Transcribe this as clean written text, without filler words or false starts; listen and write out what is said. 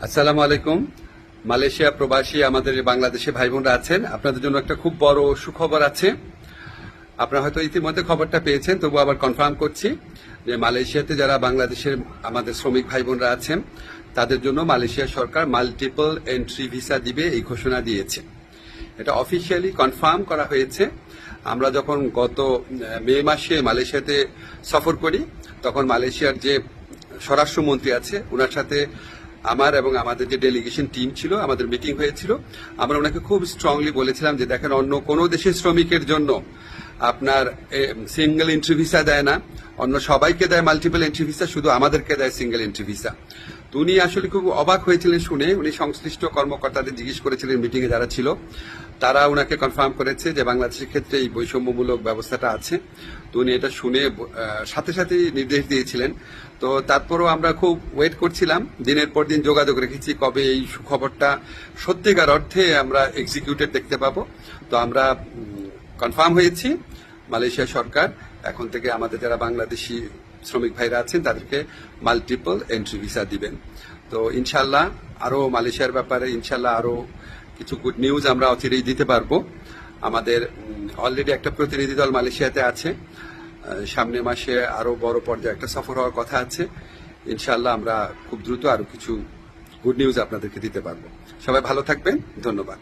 আসসালামু আলাইকুম। মালয়েশিয়া প্রবাসী আমাদের বাংলাদেশে ভাই বোনরা আছেন, আপনাদের জন্য একটা খুব বড় সুখবর আছে। আপনারা হয়তো ইতিমধ্যে খবরটা পেয়েছেন, তবু আবার কনফার্ম করছি যে মালয়েশিয়াতে যারা বাংলাদেশের আমাদের শ্রমিক ভাই বোনরা আছেন তাদের জন্য মালয়েশিয়া সরকার মাল্টিপল এন্ট্রি ভিসা দিবে এই ঘোষণা দিয়েছে। এটা অফিসিয়ালি কনফার্ম করা হয়েছে। আমরা যখন গত মে মাসে মালয়েশিয়াতে সফর করি তখন মালয়েশিয়ার যে স্বরাষ্ট্রমন্ত্রী আছে ওনার সাথে আমার এবং আমাদের যে ডেলিগেশন টিম ছিল আমাদের মিটিং হয়েছিল। আমরা ওনাকে খুব স্ট্রংলি বলেছিলাম যে দেখেন, অন্য কোনো দেশের শ্রমিকের জন্য আপনার সিঙ্গেল এন্ট্রি ভিসা দেয় না, অন্য সবাইকে দেয় মাল্টিপল এন্ট্রি ভিসা, শুধু আমাদেরকে দেয় সিঙ্গেল এন্ট্রি ভিসা। তো উনি আসলে খুব অবাক হয়েছিলেন শুনে। উনি সংশ্লিষ্ট কর্মকর্তাদের জিজ্ঞেস করেছিলেন, মিটিংয়ে যারা ছিল তারা ওনাকে কনফার্ম করেছে যে বাংলাদেশের ক্ষেত্রে এই বৈষম্যমূলক ব্যবস্থাটা আছে। তো উনি এটা শুনে সাথে সাথে নির্দেশ দিয়েছিলেন। তো তারপরও আমরা খুব ওয়েট করছিলাম, দিনের পর দিন যোগাযোগ রেখেছি কবে এই সুখবরটা সত্যিকার অর্থে আমরা এক্সিকিউটেড দেখতে পাবো। তো আমরা কনফার্ম হয়েছি মালয়েশিয়া সরকার এখন থেকে আমাদের যারা বাংলাদেশি শ্রমিক ভাইরা আছেন তাদেরকে মাল্টিপল এন্ট্রি ভিসা দিবেন। তো ইনশাল্লাহ আরো মালয়েশিয়ার ব্যাপারে ইনশাল্লাহ আরো কিছু গুড নিউজ আমরা অচিরেই দিতে পারবো। আমাদের অলরেডি একটা প্রতিনিধি দল মালয়েশিয়াতে আছে, সামনে মাসে আরো বড় পর্যায়ে একটা সফর হওয়ার কথা আছে। ইনশাল্লাহ আমরা খুব দ্রুত আরো কিছু গুড নিউজ আপনাদেরকে দিতে পারবো। সবাই ভালো থাকবেন, ধন্যবাদ।